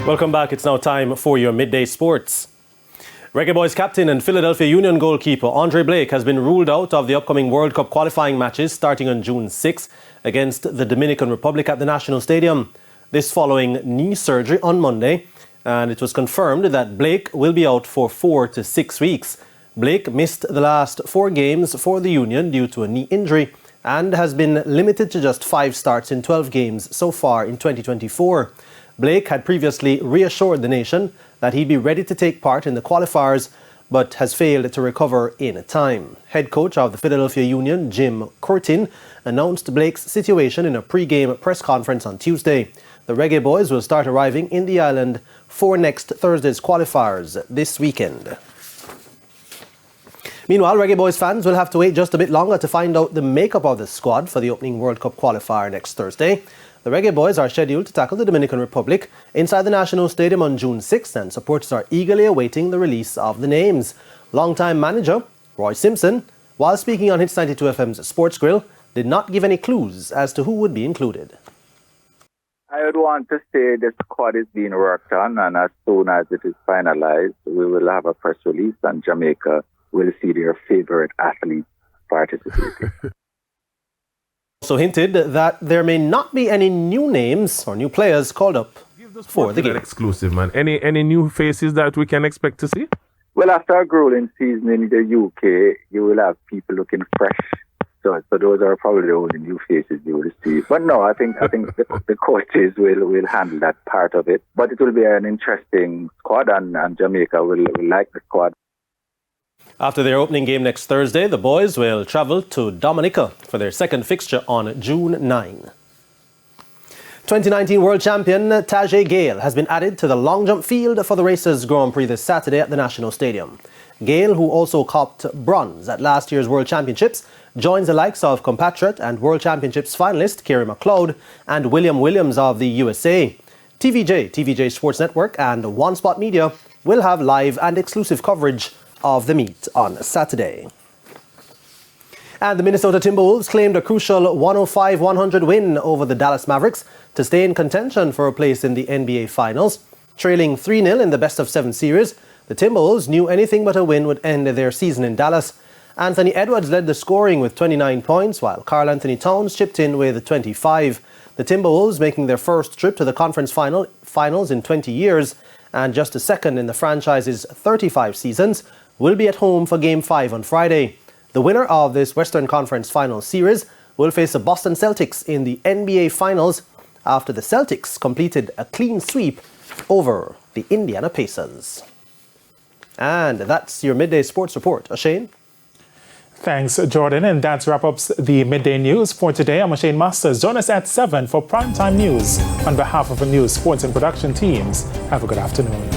Welcome back. It's now time for your midday sports. Reggae Boyz captain and Philadelphia Union goalkeeper Andre Blake has been ruled out of the upcoming World Cup qualifying matches starting on June 6 against the Dominican Republic at the National Stadium. This following knee surgery on Monday, and it was confirmed that Blake will be out for 4 to 6 weeks. Blake missed the last 4 games for the Union due to a knee injury and has been limited to just 5 starts in 12 games so far in 2024. Blake had previously reassured the nation that he'd be ready to take part in the qualifiers, but has failed to recover in time. Head coach of the Philadelphia Union, Jim Curtin, announced Blake's situation in a pre-game press conference on Tuesday. The Reggae Boyz will start arriving in the island for next Thursday's qualifiers this weekend. Meanwhile, Reggae Boyz fans will have to wait just a bit longer to find out the makeup of the squad for the opening World Cup qualifier next Thursday. The Reggae Boyz are scheduled to tackle the Dominican Republic inside the National Stadium on June 6th, and supporters are eagerly awaiting the release of the names. Longtime manager Roy Simpson, while speaking on Hits 92 FM's Sports Grill, did not give any clues as to who would be included. I would want to say the squad is being worked on, and as soon as it is finalized, we will have a press release, and Jamaica will see their favorite athletes participating. Also hinted that there may not be any new names or new players called up for the game. Exclusive, man. Any new faces that we can expect to see? Well, after a grueling season in the UK, you will have people looking fresh. So those are probably the only new faces you will see. But no, I think the coaches will handle that part of it. But it will be an interesting squad, and Jamaica will like the squad. After their opening game next Thursday, the boys will travel to Dominica for their second fixture on June 9. 2019 World Champion Tajay Gale has been added to the long jump field for the Racers Grand Prix this Saturday at the National Stadium. Gale, who also copped bronze at last year's World Championships, joins the likes of compatriot and World Championships finalist Kerry McLeod and William Williams of the USA. TVJ Sports Network and One Spot Media will have live and exclusive coverage of the meet on Saturday. And the Minnesota Timberwolves claimed a crucial 105-100 win over the Dallas Mavericks to stay in contention for a place in the NBA Finals. Trailing 3-0 in the best-of-7 series, the Timberwolves knew anything but a win would end their season in Dallas. Anthony Edwards led the scoring with 29 points, while Karl Anthony Towns chipped in with 25. The Timberwolves making their first trip to the conference finals in 20 years, and just a second in the franchise's 35 seasons, will be at home for Game 5 on Friday. The winner of this Western Conference Finals series will face the Boston Celtics in the NBA Finals after the Celtics completed a clean sweep over the Indiana Pacers. And that's your Midday Sports Report. Shane? Thanks, Jordan. And that wraps up the Midday News for today. I'm Shane Masters. Join us at 7 for Primetime News. On behalf of the News, Sports and Production teams, have a good afternoon.